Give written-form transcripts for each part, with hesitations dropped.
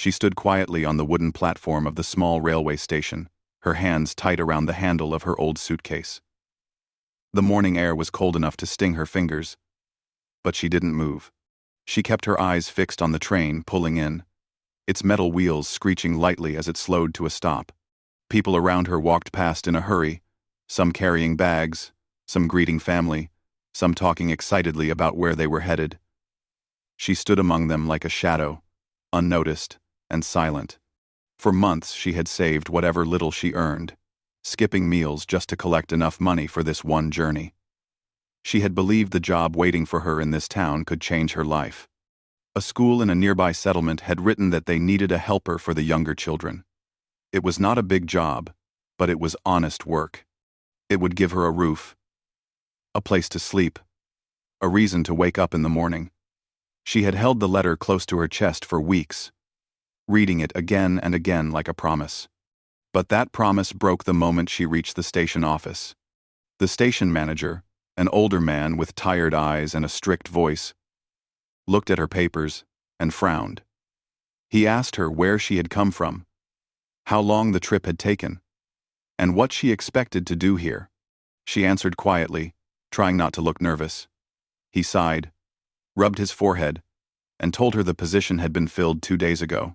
She stood quietly on the wooden platform of the small railway station, her hands tight around the handle of her old suitcase. The morning air was cold enough to sting her fingers, but she didn't move. She kept her eyes fixed on the train pulling in, its metal wheels screeching lightly as it slowed to a stop. People around her walked past in a hurry, some carrying bags, some greeting family, some talking excitedly about where they were headed. She stood among them like a shadow, unnoticed and silent. For months she had saved whatever little she earned, skipping meals just to collect enough money for this one journey. She had believed the job waiting for her in this town could change her life. A school in a nearby settlement had written that they needed a helper for the younger children. It was not a big job, but it was honest work. It would give her a roof, a place to sleep, a reason to wake up in the morning. She had held the letter close to her chest for weeks, reading it again and again like a promise. But that promise broke the moment she reached the station office. The station manager, an older man with tired eyes and a strict voice, looked at her papers and frowned. He asked her where she had come from, how long the trip had taken, and what she expected to do here. She answered quietly, trying not to look nervous. He sighed, rubbed his forehead, and told her the position had been filled 2 days ago.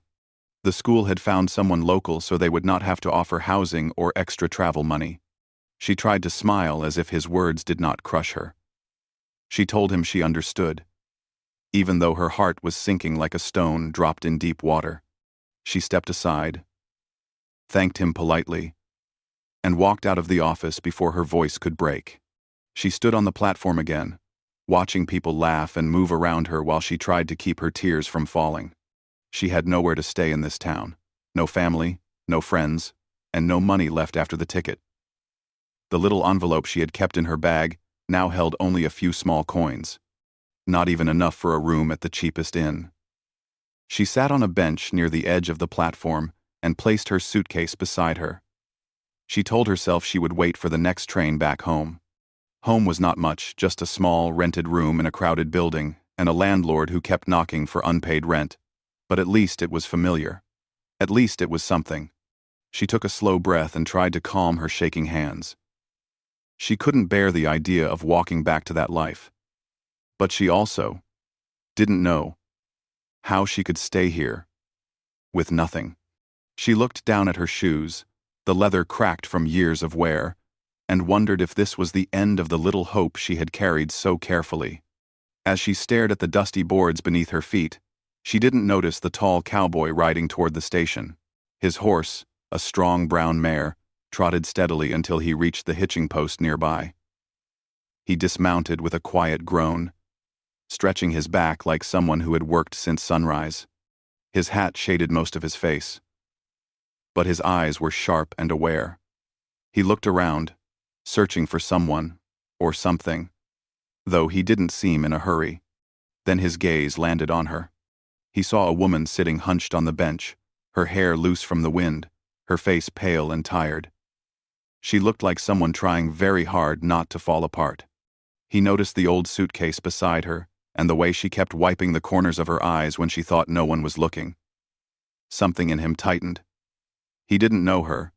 The school had found someone local so they would not have to offer housing or extra travel money. She tried to smile as if his words did not crush her. She told him she understood, even though her heart was sinking like a stone dropped in deep water. She stepped aside, thanked him politely, and walked out of the office before her voice could break. She stood on the platform again, watching people laugh and move around her while she tried to keep her tears from falling. She had nowhere to stay in this town, no family, no friends, and no money left after the ticket. The little envelope she had kept in her bag now held only a few small coins, not even enough for a room at the cheapest inn. She sat on a bench near the edge of the platform and placed her suitcase beside her. She told herself she would wait for the next train back home. Home was not much, just a small, rented room in a crowded building and a landlord who kept knocking for unpaid rent. But at least it was familiar. At least it was something. She took a slow breath and tried to calm her shaking hands. She couldn't bear the idea of walking back to that life. But she also didn't know how she could stay here with nothing. She looked down at her shoes, the leather cracked from years of wear, and wondered if this was the end of the little hope she had carried so carefully. As she stared at the dusty boards beneath her feet, she didn't notice the tall cowboy riding toward the station. His horse, a strong brown mare, trotted steadily until he reached the hitching post nearby. He dismounted with a quiet groan, stretching his back like someone who had worked since sunrise. His hat shaded most of his face, but his eyes were sharp and aware. He looked around, searching for someone or something, though he didn't seem in a hurry. Then his gaze landed on her. He saw a woman sitting hunched on the bench, her hair loose from the wind, her face pale and tired. She looked like someone trying very hard not to fall apart. He noticed the old suitcase beside her and the way she kept wiping the corners of her eyes when she thought no one was looking. Something in him tightened. He didn't know her,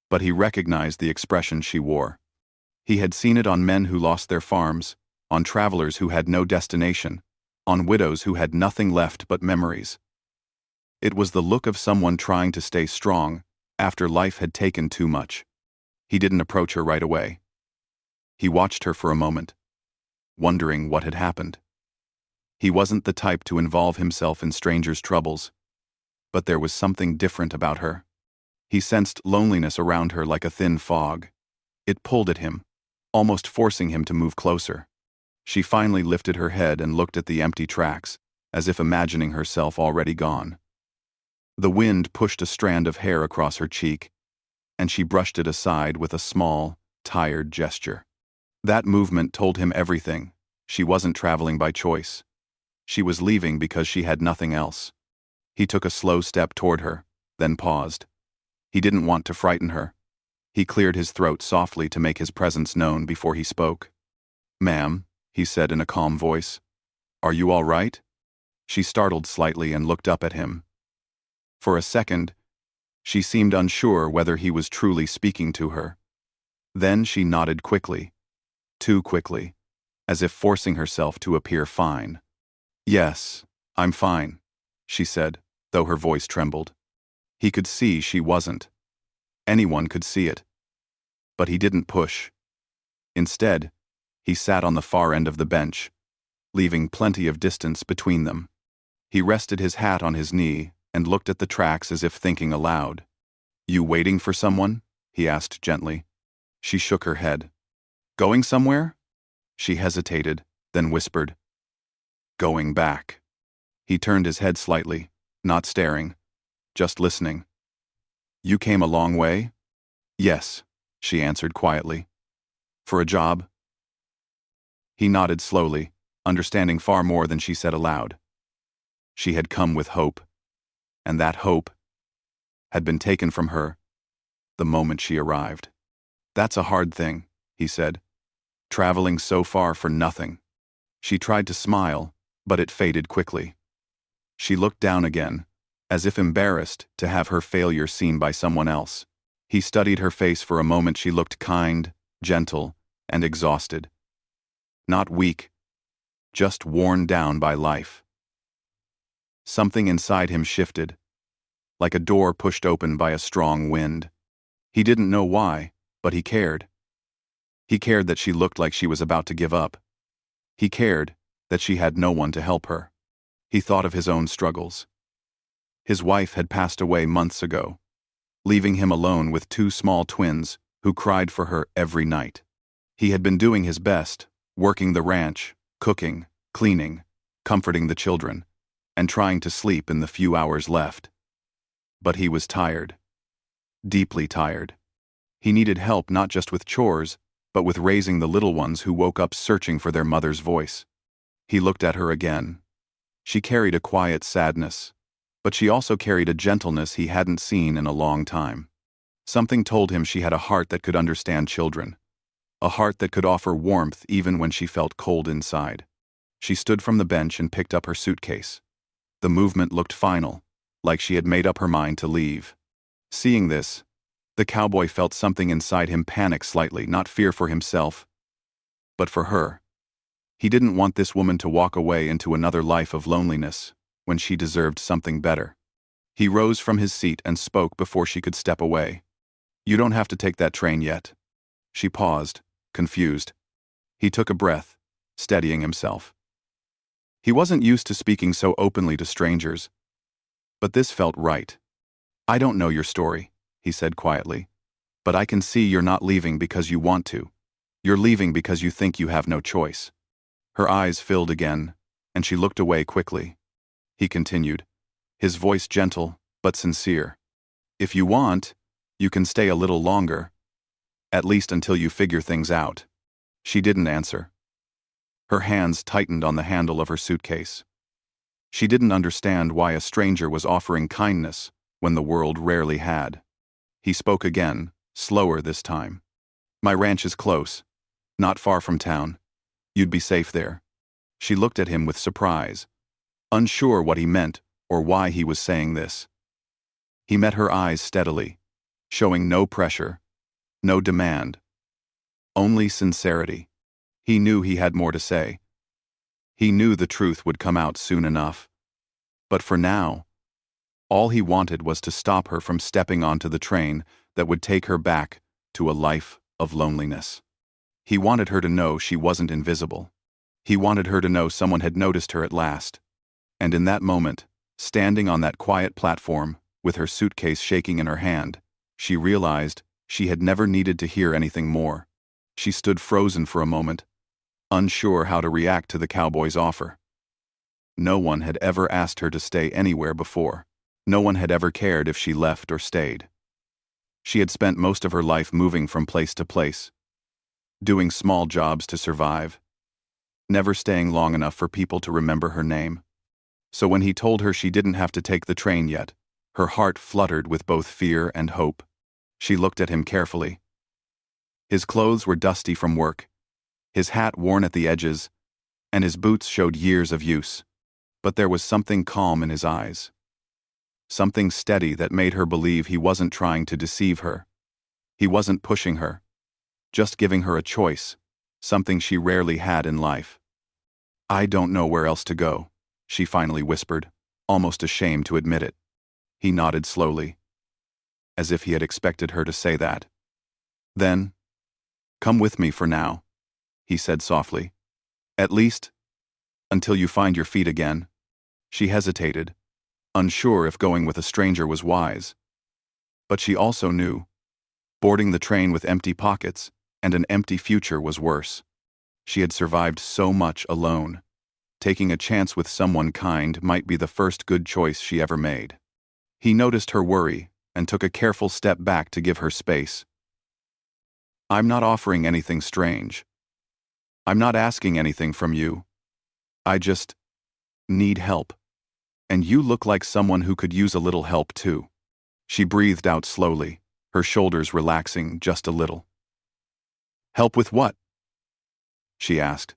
but he recognized the expression she wore. He had seen it on men who lost their farms, on travelers who had no destination, on widows who had nothing left but memories. It was the look of someone trying to stay strong after life had taken too much. He didn't approach her right away. He watched her for a moment, wondering what had happened. He wasn't the type to involve himself in strangers' troubles, but there was something different about her. He sensed loneliness around her like a thin fog. It pulled at him, almost forcing him to move closer. She finally lifted her head and looked at the empty tracks, as if imagining herself already gone. The wind pushed a strand of hair across her cheek, and she brushed it aside with a small, tired gesture. That movement told him everything. She wasn't traveling by choice. She was leaving because she had nothing else. He took a slow step toward her, then paused. He didn't want to frighten her. He cleared his throat softly to make his presence known before he spoke. "Ma'am," he said in a calm voice, "are you all right?" She startled slightly and looked up at him. For a second, she seemed unsure whether he was truly speaking to her. Then she nodded quickly, too quickly, as if forcing herself to appear fine. "Yes, I'm fine," she said, though her voice trembled. He could see she wasn't. Anyone could see it. But he didn't push. Instead, he sat on the far end of the bench, leaving plenty of distance between them. He rested his hat on his knee and looked at the tracks as if thinking aloud. "You waiting for someone?" he asked gently. She shook her head. "Going somewhere?" She hesitated, then whispered, "Going back." He turned his head slightly, not staring, just listening. "You came a long way?" "Yes," she answered quietly. "For a job?" He nodded slowly, understanding far more than she said aloud. She had come with hope, and that hope had been taken from her the moment she arrived. "That's a hard thing," he said. "Traveling so far for nothing." She tried to smile, but it faded quickly. She looked down again, as if embarrassed to have her failure seen by someone else. He studied her face for a moment. She looked kind, gentle, and exhausted. Not weak, just worn down by life. Something inside him shifted, like a door pushed open by a strong wind. He didn't know why, but he cared. He cared that she looked like she was about to give up. He cared that she had no one to help her. He thought of his own struggles. His wife had passed away months ago, leaving him alone with two small twins who cried for her every night. He had been doing his best, working the ranch, cooking, cleaning, comforting the children, and trying to sleep in the few hours left. But he was tired. Deeply tired. He needed help not just with chores, but with raising the little ones who woke up searching for their mother's voice. He looked at her again. She carried a quiet sadness, but she also carried a gentleness he hadn't seen in a long time. Something told him she had a heart that could understand children, a heart that could offer warmth even when she felt cold inside. She stood from the bench and picked up her suitcase. The movement looked final, like she had made up her mind to leave. Seeing this, the cowboy felt something inside him panic slightly, not fear for himself, but for her. He didn't want this woman to walk away into another life of loneliness when she deserved something better. He rose from his seat and spoke before she could step away. "You don't have to take that train yet." She paused, confused. He took a breath, steadying himself. He wasn't used to speaking so openly to strangers, but this felt right. "I don't know your story," he said quietly, "but I can see you're not leaving because you want to. You're leaving because you think you have no choice." Her eyes filled again, and she looked away quickly. He continued, his voice gentle but sincere. "If you want, you can stay a little longer, at least until you figure things out." She didn't answer. Her hands tightened on the handle of her suitcase. She didn't understand why a stranger was offering kindness when the world rarely had. He spoke again, slower this time. "My ranch is close, not far from town. You'd be safe there." She looked at him with surprise, unsure what he meant or why he was saying this. He met her eyes steadily, showing no pressure, no demand, only sincerity. He knew he had more to say. He knew the truth would come out soon enough. But for now, all he wanted was to stop her from stepping onto the train that would take her back to a life of loneliness. He wanted her to know she wasn't invisible. He wanted her to know someone had noticed her at last. And in that moment, standing on that quiet platform, with her suitcase shaking in her hand, she realized she had never needed to hear anything more. She stood frozen for a moment, unsure how to react to the cowboy's offer. No one had ever asked her to stay anywhere before. No one had ever cared if she left or stayed. She had spent most of her life moving from place to place, doing small jobs to survive, never staying long enough for people to remember her name. So when he told her she didn't have to take the train yet, her heart fluttered with both fear and hope. She looked at him carefully. His clothes were dusty from work, his hat worn at the edges, and his boots showed years of use. But there was something calm in his eyes. something steady that made her believe he wasn't trying to deceive her. He wasn't pushing her, just giving her a choice, something she rarely had in life. "I don't know where else to go," she finally whispered, almost ashamed to admit it. He nodded slowly, as if he had expected her to say that. "Then, come with me for now," he said softly. "At least, until you find your feet again." She hesitated, unsure if going with a stranger was wise. But she also knew, boarding the train with empty pockets and an empty future was worse. She had survived so much alone. Taking a chance with someone kind might be the first good choice she ever made. He noticed her worry and took a careful step back to give her space. "I'm not offering anything strange. I'm not asking anything from you. I just need help. And you look like someone who could use a little help too." She breathed out slowly, her shoulders relaxing just a little. "Help with what?" she asked.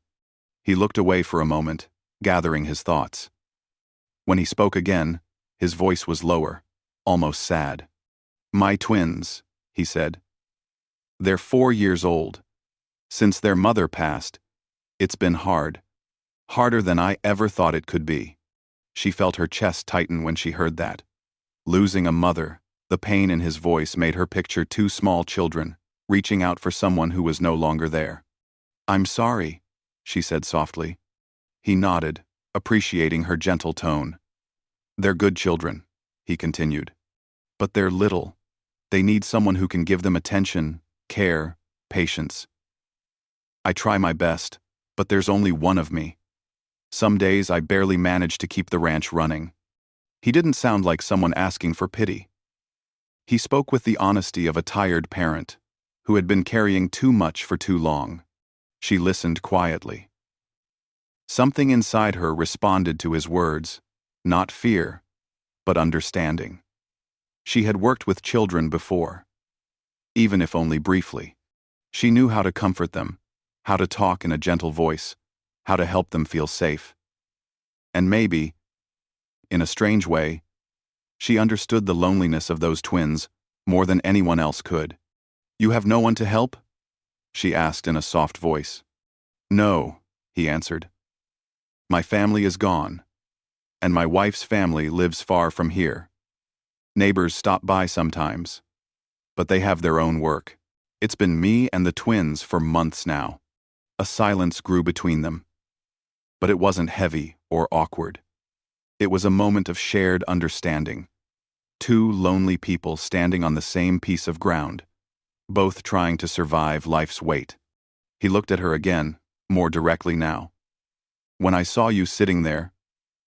He looked away for a moment, gathering his thoughts. When he spoke again, his voice was lower, almost sad. "My twins," he said. "They're 4 years old. Since their mother passed, it's been hard. Harder than I ever thought it could be." She felt her chest tighten when she heard that. Losing a mother, the pain in his voice made her picture 2 small children, reaching out for someone who was no longer there. "I'm sorry," she said softly. He nodded, appreciating her gentle tone. "They're good children," he continued. "But they're little. They need someone who can give them attention, care, patience. I try my best, but there's only one of me. Some days I barely manage to keep the ranch running." He didn't sound like someone asking for pity. He spoke with the honesty of a tired parent who had been carrying too much for too long. She listened quietly. Something inside her responded to his words, not fear, but understanding. She had worked with children before, even if only briefly. She knew how to comfort them, how to talk in a gentle voice, how to help them feel safe. And maybe, in a strange way, she understood the loneliness of those twins more than anyone else could. "You have no one to help?" she asked in a soft voice. "No," he answered. "My family is gone, and my wife's family lives far from here. Neighbors stop by sometimes, but they have their own work. It's been me and the twins for months now." A silence grew between them. But it wasn't heavy or awkward. It was a moment of shared understanding. 2 lonely people standing on the same piece of ground, both trying to survive life's weight. He looked at her again, more directly now. "When I saw you sitting there,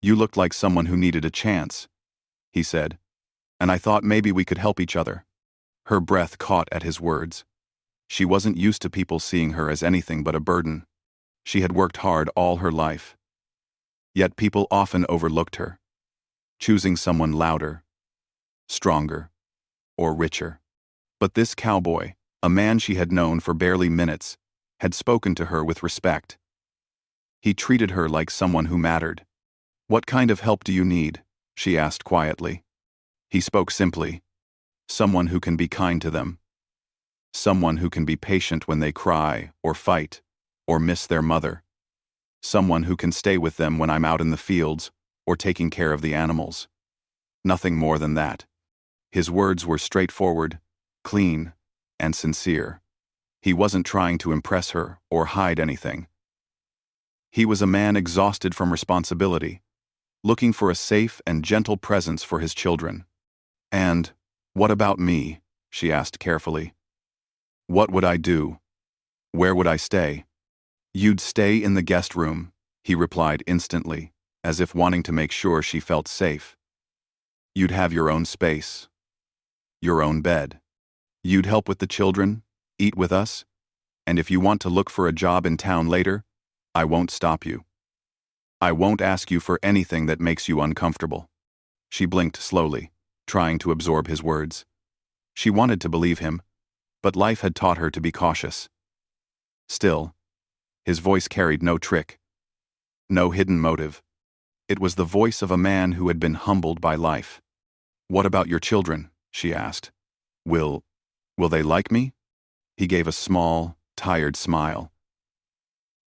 you looked like someone who needed a chance," he said, "and I thought maybe we could help each other." Her breath caught at his words. She wasn't used to people seeing her as anything but a burden. She had worked hard all her life. Yet people often overlooked her, choosing someone louder, stronger, or richer. But this cowboy, a man she had known for barely minutes, had spoken to her with respect. He treated her like someone who mattered. "What kind of help do you need?" she asked quietly. He spoke simply. "Someone who can be kind to them. Someone who can be patient when they cry, or fight, or miss their mother. Someone who can stay with them when I'm out in the fields, or taking care of the animals. Nothing more than that." His words were straightforward, clean, and sincere. He wasn't trying to impress her or hide anything. He was a man exhausted from responsibility, looking for a safe and gentle presence for his children. "And what about me?" she asked carefully. "What would I do? Where would I stay?" "You'd stay in the guest room," he replied instantly, as if wanting to make sure she felt safe. "You'd have your own space, your own bed. You'd help with the children, eat with us, and if you want to look for a job in town later, I won't stop you. I won't ask you for anything that makes you uncomfortable." She blinked slowly, trying to absorb his words. She wanted to believe him, but life had taught her to be cautious. Still, his voice carried no trick, no hidden motive. It was the voice of a man who had been humbled by life. "What about your children?" she asked. Will they like me?" He gave a small, tired smile.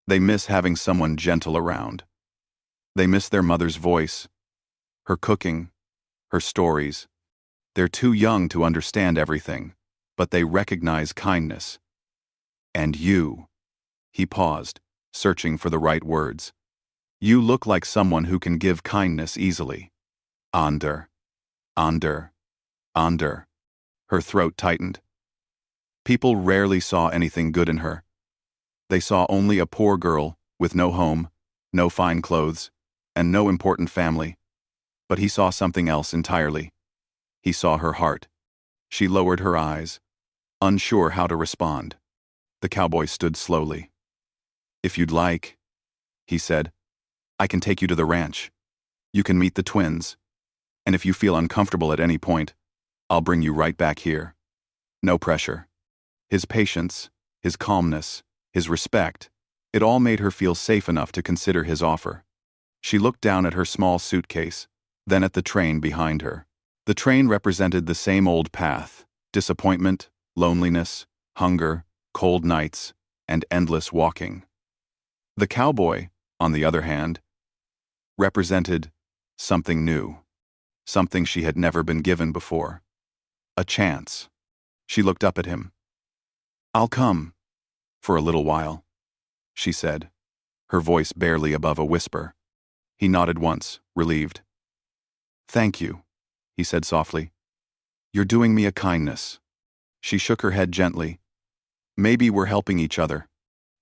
"They miss having someone gentle around. They miss their mother's voice, her cooking, her stories. They're too young to understand everything, but they recognize kindness. And you," he paused, searching for the right words. "You look like someone who can give kindness easily." Ander, Ander, Ander. Her throat tightened. People rarely saw anything good in her. They saw only a poor girl with no home, no fine clothes, and no important family. But he saw something else entirely. He saw her heart. She lowered her eyes, unsure how to respond. The cowboy stood slowly. "If you'd like," he said, "I can take you to the ranch. You can meet the twins. And if you feel uncomfortable at any point, I'll bring you right back here. No pressure." His patience, his calmness, his respect, it all made her feel safe enough to consider his offer. She looked down at her small suitcase, then at the train behind her. The train represented the same old path: disappointment, loneliness, hunger, cold nights, and endless walking. The cowboy, on the other hand, represented something new, something she had never been given before. A chance. She looked up at him. "I'll come, for a little while," she said, her voice barely above a whisper. He nodded once, relieved. "Thank you," he said softly. "You're doing me a kindness." She shook her head gently. "Maybe we're helping each other."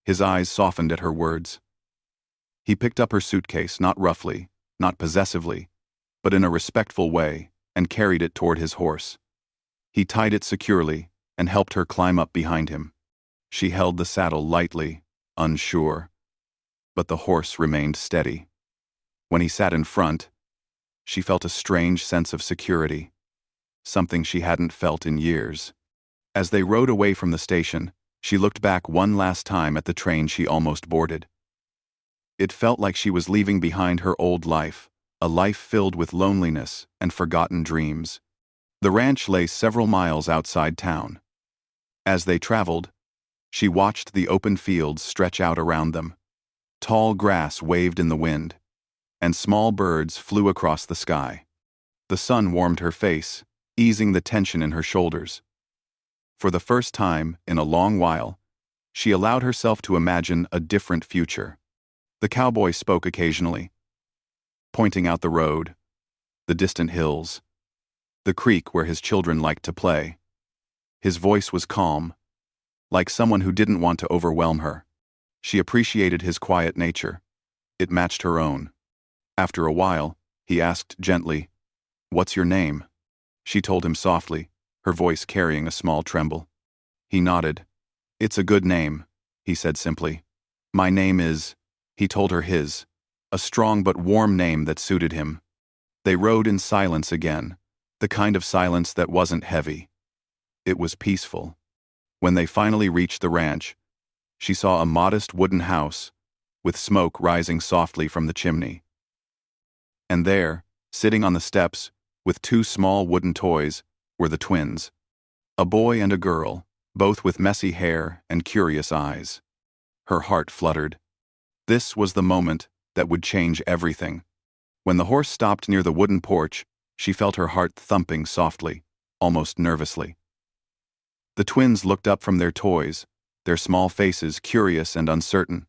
His eyes softened at her words. He picked up her suitcase, not roughly, not possessively, but in a respectful way, and carried it toward his horse. He tied it securely and helped her climb up behind him. She held the saddle lightly, unsure, but the horse remained steady. When he sat in front, she felt a strange sense of security, something she hadn't felt in years. As they rode away from the station, she looked back one last time at the train she almost boarded. It felt like she was leaving behind her old life, a life filled with loneliness and forgotten dreams. The ranch lay several miles outside town. As they traveled, she watched the open fields stretch out around them. Tall grass waved in the wind, and small birds flew across the sky. The sun warmed her face, easing the tension in her shoulders. For the first time in a long while, she allowed herself to imagine a different future. The cowboy spoke occasionally, pointing out the road, the distant hills, the creek where his children liked to play. His voice was calm, like someone who didn't want to overwhelm her. She appreciated his quiet nature. It matched her own. After a while, he asked gently, "What's your name?" She told him softly, her voice carrying a small tremble. He nodded. "It's a good name," he said simply. "My name is—" He told her his, a strong but warm name that suited him. They rode in silence again, the kind of silence that wasn't heavy. It was peaceful. When they finally reached the ranch, she saw a modest wooden house, with smoke rising softly from the chimney. And there, sitting on the steps, with two small wooden toys, were the twins. A boy and a girl, both with messy hair and curious eyes. Her heart fluttered. This was the moment that would change everything. When the horse stopped near the wooden porch, she felt her heart thumping softly, almost nervously. The twins looked up from their toys, their small faces curious and uncertain.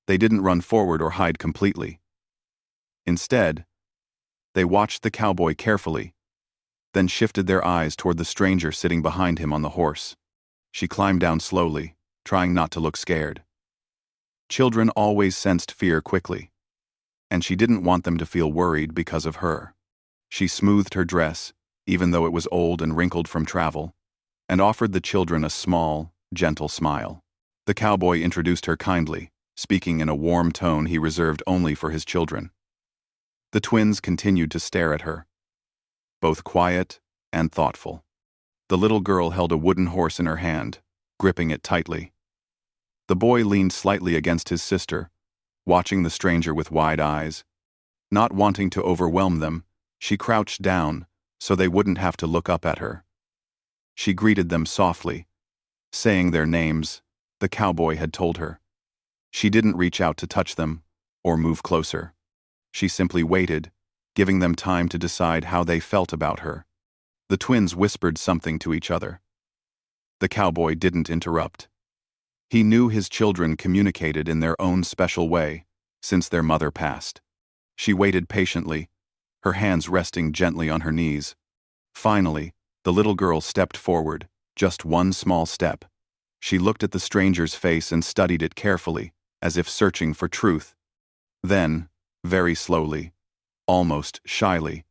They didn't run forward or hide completely. Instead, they watched the cowboy carefully, then shifted their eyes toward the stranger sitting behind him on the horse. She climbed down slowly, trying not to look scared. Children always sensed fear quickly, and she didn't want them to feel worried because of her. She smoothed her dress, even though it was old and wrinkled from travel, and offered the children a small, gentle smile. The cowboy introduced her kindly, speaking in a warm tone he reserved only for his children. The twins continued to stare at her, both quiet and thoughtful. The little girl held a wooden horse in her hand, gripping it tightly. The boy leaned slightly against his sister, watching the stranger with wide eyes. Not wanting to overwhelm them, she crouched down, so they wouldn't have to look up at her. She greeted them softly, saying their names the cowboy had told her. She didn't reach out to touch them or move closer. She simply waited, giving them time to decide how they felt about her. The twins whispered something to each other. The cowboy didn't interrupt. He knew his children communicated in their own special way since their mother passed. She waited patiently, her hands resting gently on her knees. Finally, the little girl stepped forward, just one small step. She looked at the stranger's face and studied it carefully, as if searching for truth. Then, very slowly, almost shyly,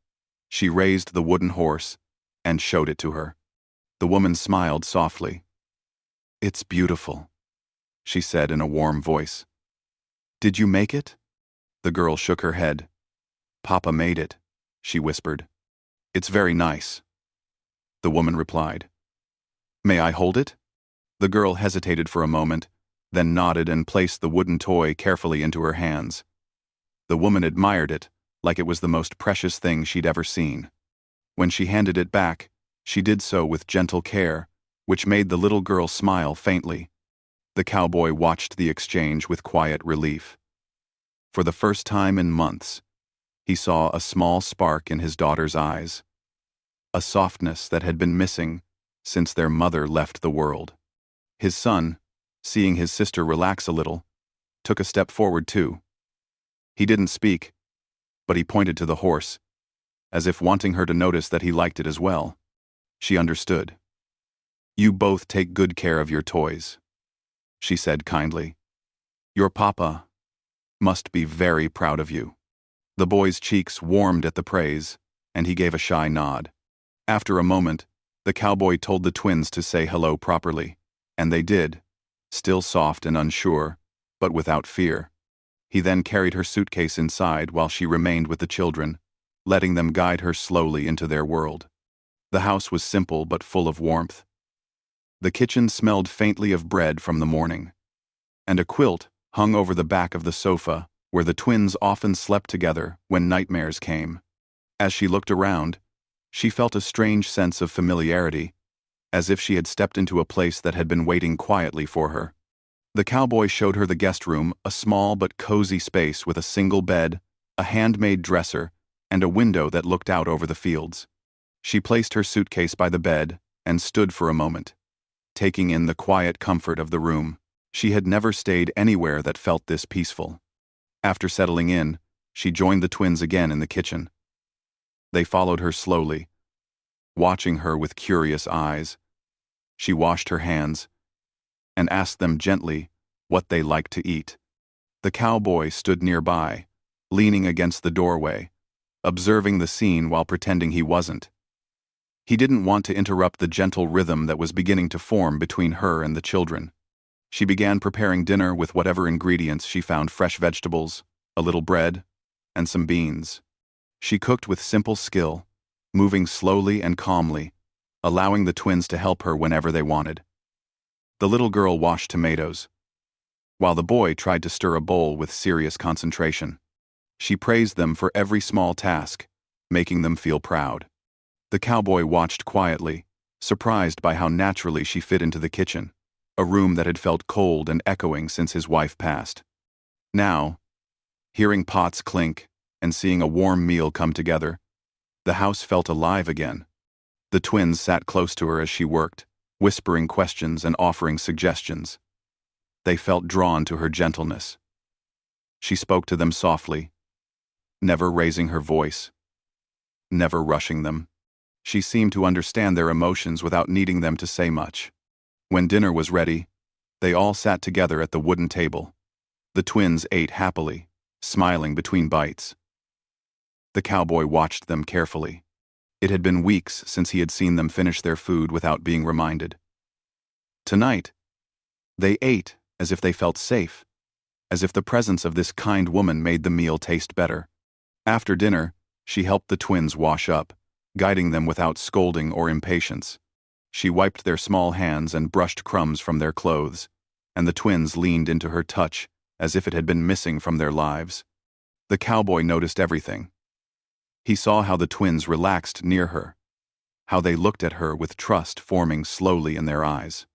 she raised the wooden horse and showed it to her. The woman smiled softly. "It's beautiful," she said in a warm voice. "Did you make it?" The girl shook her head. "Papa made it," she whispered. "It's very nice," the woman replied. "May I hold it?" The girl hesitated for a moment, then nodded and placed the wooden toy carefully into her hands. The woman admired it, like it was the most precious thing she'd ever seen. When she handed it back, she did so with gentle care, which made the little girl smile faintly. The cowboy watched the exchange with quiet relief. For the first time in months, he saw a small spark in his daughter's eyes, a softness that had been missing since their mother left the world. His son, seeing his sister relax a little, took a step forward too. He didn't speak, but he pointed to the horse, as if wanting her to notice that he liked it as well. She understood. "You both take good care of your toys," she said kindly. "Your papa must be very proud of you." The boy's cheeks warmed at the praise, and he gave a shy nod. After a moment, the cowboy told the twins to say hello properly, and they did, still soft and unsure, but without fear. He then carried her suitcase inside while she remained with the children, letting them guide her slowly into their world. The house was simple but full of warmth. The kitchen smelled faintly of bread from the morning, and a quilt hung over the back of the sofa where the twins often slept together when nightmares came. As she looked around, she felt a strange sense of familiarity, as if she had stepped into a place that had been waiting quietly for her. The cowboy showed her the guest room, a small but cozy space with a single bed, a handmade dresser, and a window that looked out over the fields. She placed her suitcase by the bed and stood for a moment, taking in the quiet comfort of the room. She had never stayed anywhere that felt this peaceful. After settling in, she joined the twins again in the kitchen. They followed her slowly, watching her with curious eyes. She washed her hands and asked them gently what they liked to eat. The cowboy stood nearby, leaning against the doorway, observing the scene while pretending he wasn't. He didn't want to interrupt the gentle rhythm that was beginning to form between her and the children. She began preparing dinner with whatever ingredients she found: fresh vegetables, a little bread, and some beans. She cooked with simple skill, moving slowly and calmly, allowing the twins to help her whenever they wanted. The little girl washed tomatoes, while the boy tried to stir a bowl with serious concentration. She praised them for every small task, making them feel proud. The cowboy watched quietly, surprised by how naturally she fit into the kitchen, a room that had felt cold and echoing since his wife passed. Now, hearing pots clink and seeing a warm meal come together, the house felt alive again. The twins sat close to her as she worked, whispering questions and offering suggestions. They felt drawn to her gentleness. She spoke to them softly, never raising her voice, never rushing them. She seemed to understand their emotions without needing them to say much. When dinner was ready, they all sat together at the wooden table. The twins ate happily, smiling between bites. The cowboy watched them carefully. It had been weeks since he had seen them finish their food without being reminded. Tonight, they ate as if they felt safe, as if the presence of this kind woman made the meal taste better. After dinner, she helped the twins wash up, guiding them without scolding or impatience. She wiped their small hands and brushed crumbs from their clothes, and the twins leaned into her touch as if it had been missing from their lives. The cowboy noticed everything. He saw how the twins relaxed near her, how they looked at her with trust forming slowly in their eyes.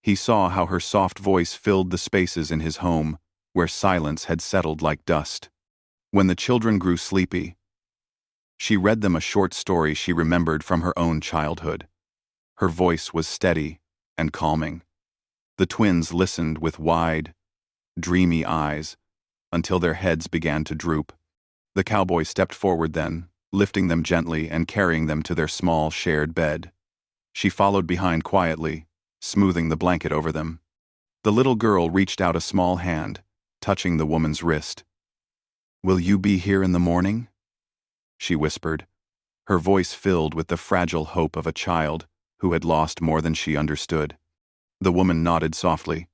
He saw how her soft voice filled the spaces in his home where silence had settled like dust. When the children grew sleepy, she read them a short story she remembered from her own childhood. Her voice was steady and calming. The twins listened with wide, dreamy eyes until their heads began to droop. The cowboy stepped forward then, lifting them gently and carrying them to their small shared bed. She followed behind quietly, smoothing the blanket over them. The little girl reached out a small hand, touching the woman's wrist. "Will you be here in the morning?" she whispered, her voice filled with the fragile hope of a child who had lost more than she understood. The woman nodded softly.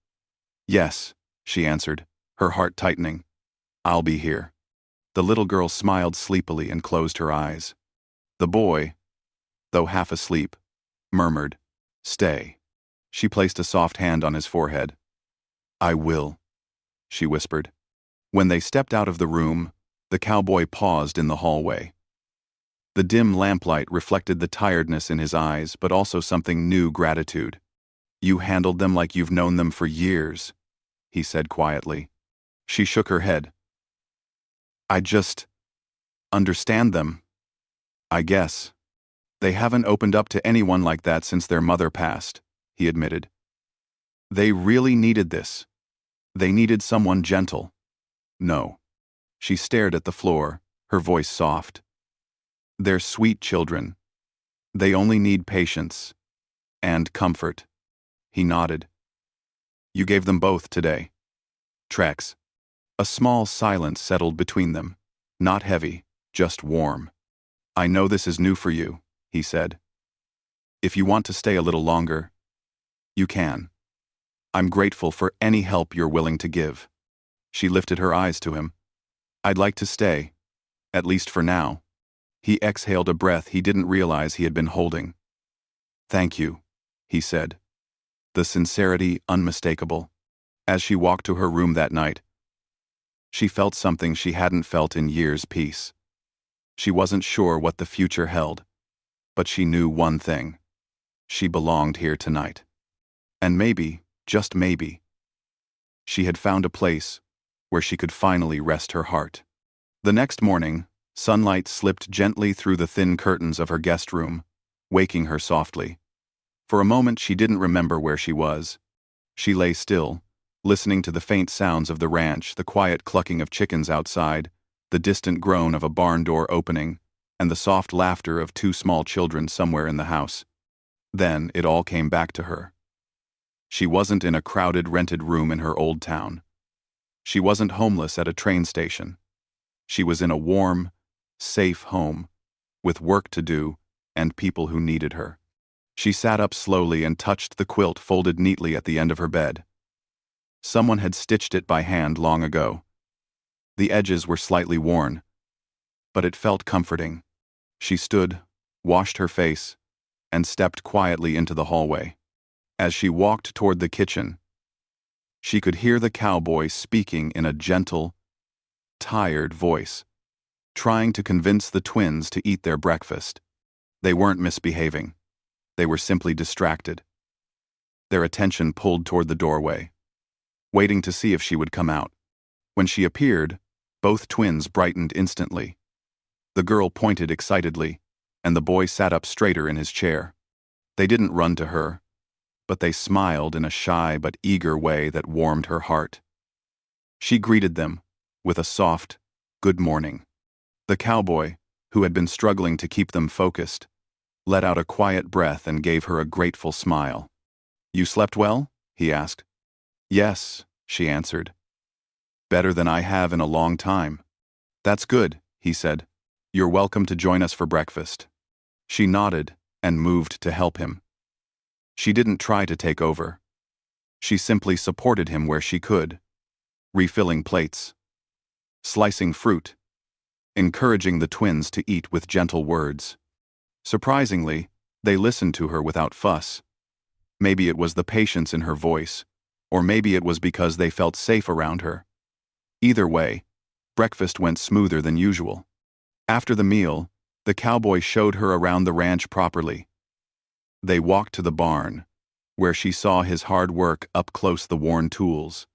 "Yes," she answered, her heart tightening. "I'll be here." The little girl smiled sleepily and closed her eyes. The boy, though half asleep, murmured, "Stay." She placed a soft hand on his forehead. "I will," she whispered. When they stepped out of the room, the cowboy paused in the hallway. The dim lamplight reflected the tiredness in his eyes, but also something new: gratitude. "You handled them like you've known them for years," he said quietly. She shook her head. "I just understand them, I guess. They haven't opened up to anyone like that since their mother passed," he admitted. "They really needed this. They needed someone gentle." "No." She stared at the floor, her voice soft. "They're sweet children. They only need patience and comfort." He nodded. "You gave them both today." Trex. A small silence settled between them, not heavy, just warm. "I know this is new for you," he said. "If you want to stay a little longer, you can. I'm grateful for any help you're willing to give." She lifted her eyes to him. "I'd like to stay, at least for now." He exhaled a breath he didn't realize he had been holding. "Thank you," he said, the sincerity unmistakable. As she walked to her room that night, she felt something she hadn't felt in years: peace. She wasn't sure what the future held, but she knew one thing: she belonged here tonight. And maybe, just maybe, she had found a place where she could finally rest her heart. The next morning, sunlight slipped gently through the thin curtains of her guest room, waking her softly. For a moment she didn't remember where she was. She lay still, listening to the faint sounds of the ranch, the quiet clucking of chickens outside, the distant groan of a barn door opening, and the soft laughter of two small children somewhere in the house. Then it all came back to her. She wasn't in a crowded rented room in her old town. She wasn't homeless at a train station. She was in a warm, safe home, with work to do and people who needed her. She sat up slowly and touched the quilt folded neatly at the end of her bed. Someone had stitched it by hand long ago. The edges were slightly worn, but it felt comforting. She stood, washed her face, and stepped quietly into the hallway. As she walked toward the kitchen, she could hear the cowboy speaking in a gentle, tired voice, trying to convince the twins to eat their breakfast. They weren't misbehaving. They were simply distracted. Their attention pulled toward the doorway, waiting to see if she would come out. When she appeared, both twins brightened instantly. The girl pointed excitedly, and the boy sat up straighter in his chair. They didn't run to her, but they smiled in a shy but eager way that warmed her heart. She greeted them with a soft, "Good morning." The cowboy, who had been struggling to keep them focused, let out a quiet breath and gave her a grateful smile. "You slept well?" he asked. "Yes," she answered. "Better than I have in a long time." "That's good," he said. "You're welcome to join us for breakfast." She nodded and moved to help him. She didn't try to take over. She simply supported him where she could, refilling plates, slicing fruit, encouraging the twins to eat with gentle words. Surprisingly, they listened to her without fuss. Maybe it was the patience in her voice, or maybe it was because they felt safe around her. Either way, breakfast went smoother than usual. After the meal, The cowboy showed her around the ranch properly. They walked to the barn, where she saw his hard work up close, the worn tools,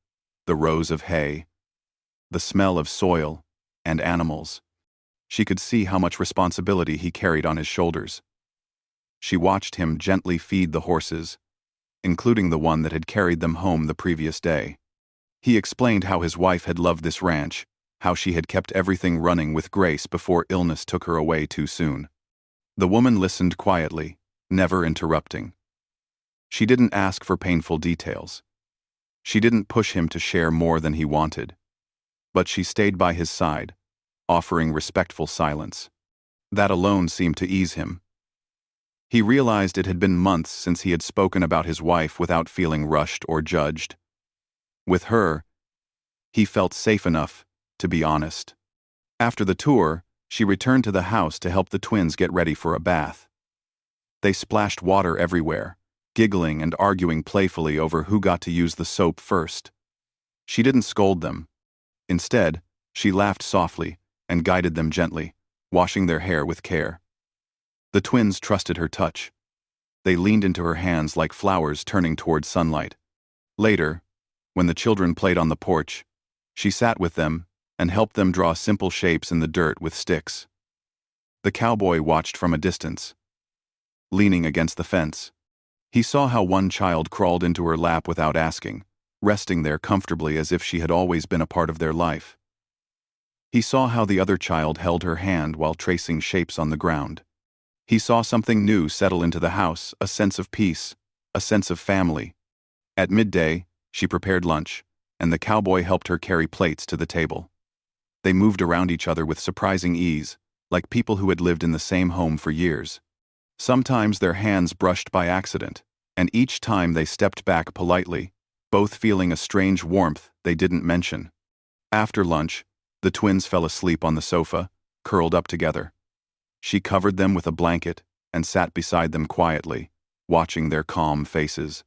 the rows of hay, the smell of soil and animals. She could see how much responsibility he carried on his shoulders. She watched him gently feed the horses, including the one that had carried them home the previous day. He explained how his wife had loved this ranch, how she had kept everything running with grace before illness took her away too soon. The woman listened quietly, never interrupting. She didn't ask for painful details. She didn't push him to share more than he wanted. But she stayed by his side, offering respectful silence. That alone seemed to ease him. He realized it had been months since he had spoken about his wife without feeling rushed or judged. With her, he felt safe enough to be honest. After the tour, she returned to the house to help the twins get ready for a bath. They splashed water everywhere, giggling and arguing playfully over who got to use the soap first. She didn't scold them. Instead, she laughed softly and guided them gently, washing their hair with care. The twins trusted her touch. They leaned into her hands like flowers turning toward sunlight. Later, when the children played on the porch, she sat with them and helped them draw simple shapes in the dirt with sticks. The cowboy watched from a distance, leaning against the fence. He saw how one child crawled into her lap without asking, resting there comfortably as if she had always been a part of their life. He saw how the other child held her hand while tracing shapes on the ground. He saw something new settle into the house, a sense of peace, a sense of family. At midday, she prepared lunch, and the cowboy helped her carry plates to the table. They moved around each other with surprising ease, like people who had lived in the same home for years. Sometimes their hands brushed by accident, and each time they stepped back politely, both feeling a strange warmth they didn't mention. After lunch, the twins fell asleep on the sofa, curled up together. She covered them with a blanket and sat beside them quietly, watching their calm faces.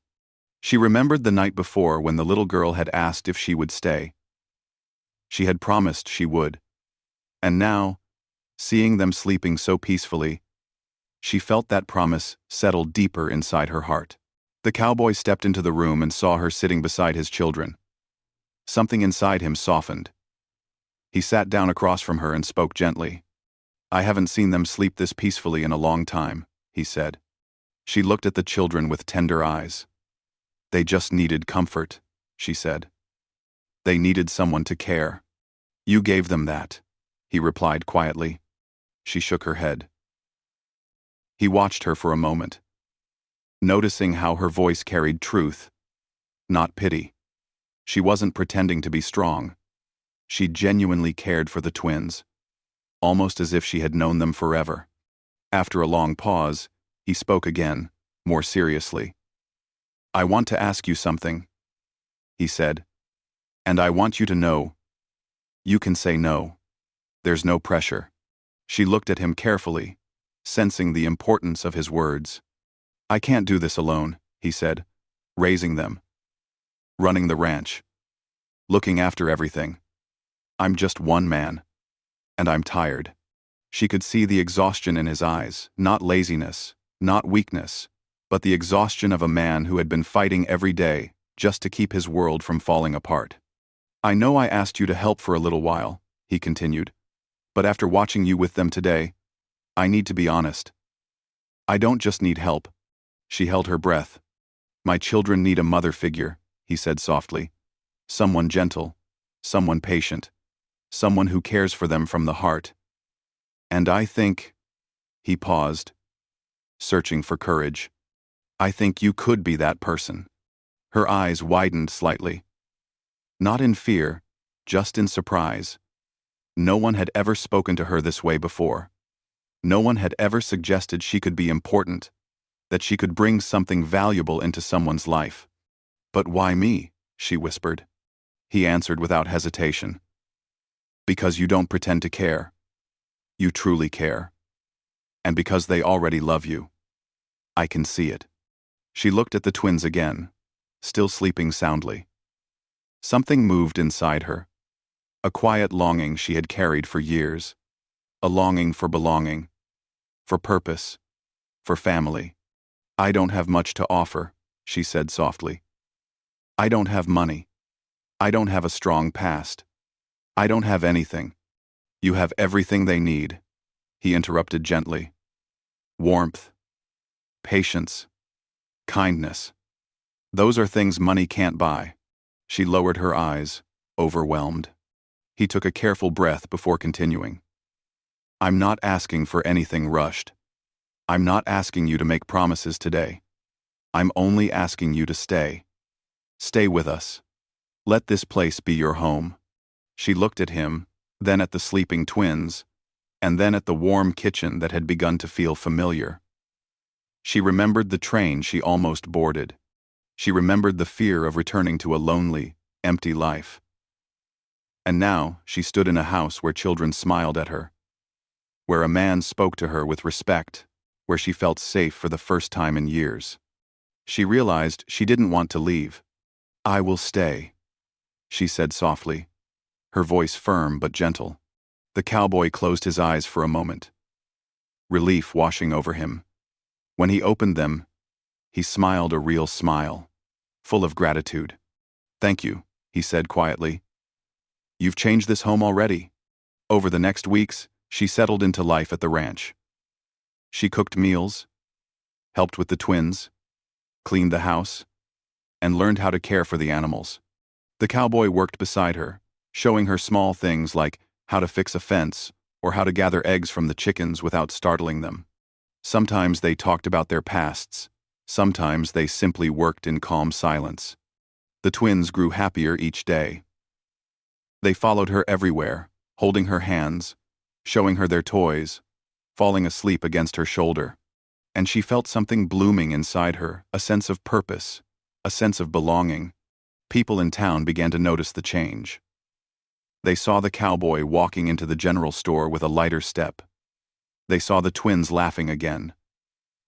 She remembered the night before when the little girl had asked if she would stay. She had promised she would. And now, seeing them sleeping so peacefully, she felt that promise settle deeper inside her heart. The cowboy stepped into the room and saw her sitting beside his children. Something inside him softened. He sat down across from her and spoke gently. "I haven't seen them sleep this peacefully in a long time," he said. She looked at the children with tender eyes. "They just needed comfort," she said. "They needed someone to care. You gave them that," he replied quietly. She shook her head. He watched her for a moment, noticing how her voice carried truth, not pity. She wasn't pretending to be strong. She genuinely cared for the twins, almost as if she had known them forever. After a long pause, he spoke again, more seriously. "I want to ask you something," he said, "and I want you to know. You can say no. There's no pressure." She looked at him carefully, sensing the importance of his words. "I can't do this alone," he said, "raising them, running the ranch, looking after everything. I'm just one man, and I'm tired." She could see the exhaustion in his eyes, not laziness, not weakness, but the exhaustion of a man who had been fighting every day just to keep his world from falling apart. "I know I asked you to help for a little while," he continued, "but after watching you with them today, I need to be honest. I don't just need help." She held her breath. "My children need a mother figure," he said softly. "Someone gentle, someone patient, someone who cares for them from the heart. And I think—" He paused, searching for courage. "I think you could be that person." Her eyes widened slightly. Not in fear, just in surprise. No one had ever spoken to her this way before. No one had ever suggested she could be important, that she could bring something valuable into someone's life. "But why me?" she whispered. He answered without hesitation. "Because you don't pretend to care. You truly care. And because they already love you. I can see it." She looked at the twins again, still sleeping soundly. Something moved inside her. A quiet longing she had carried for years. A longing for belonging, for purpose, for family. I don't have much to offer, she said softly. I don't have money. I don't have a strong past. I don't have anything. You have everything they need, he interrupted gently. Warmth, patience, kindness. Those are things money can't buy. She lowered her eyes, overwhelmed. He took a careful breath before continuing. I'm not asking for anything rushed. I'm not asking you to make promises today. I'm only asking you to stay. Stay with us. Let this place be your home. She looked at him, then at the sleeping twins, and then at the warm kitchen that had begun to feel familiar. She remembered the train she almost boarded. She remembered the fear of returning to a lonely, empty life. And now she stood in a house where children smiled at her, where a man spoke to her with respect, where she felt safe for the first time in years. She realized she didn't want to leave. I will stay, she said softly, her voice firm but gentle. The cowboy closed his eyes for a moment, relief washing over him. When he opened them, he smiled a real smile, full of gratitude. Thank you, he said quietly. You've changed this home already. Over the next weeks, she settled into life at the ranch. She cooked meals, helped with the twins, cleaned the house, and learned how to care for the animals. The cowboy worked beside her, showing her small things like how to fix a fence or how to gather eggs from the chickens without startling them. Sometimes they talked about their pasts, sometimes they simply worked in calm silence. The twins grew happier each day. They followed her everywhere, holding her hands, showing her their toys, falling asleep against her shoulder. And she felt something blooming inside her, a sense of purpose, a sense of belonging. People in town began to notice the change. They saw the cowboy walking into the general store with a lighter step. They saw the twins laughing again,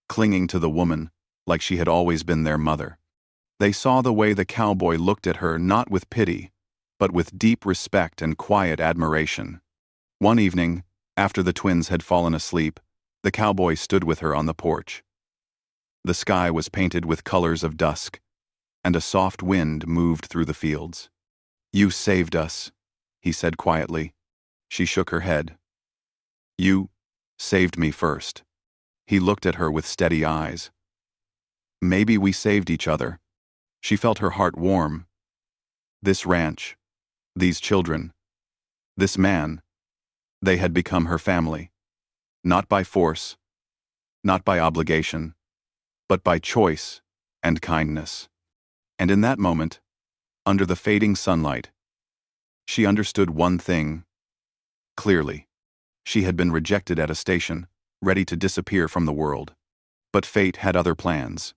clinging to the woman like she had always been their mother. They saw the way the cowboy looked at her not with pity, but with deep respect and quiet admiration. One evening, after the twins had fallen asleep, the cowboy stood with her on the porch. The sky was painted with colors of dusk, and a soft wind moved through the fields. You saved us, he said quietly. She shook her head. You saved me first. He looked at her with steady eyes. Maybe we saved each other. She felt her heart warm. This ranch, these children, this man, they had become her family. Not by force, not by obligation, but by choice and kindness. And in that moment, under the fading sunlight, she understood one thing clearly. She had been rejected at a station, ready to disappear from the world. But fate had other plans.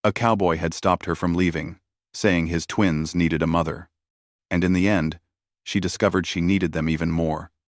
A cowboy had stopped her from leaving, saying his twins needed a mother. And in the end, she discovered she needed them even more.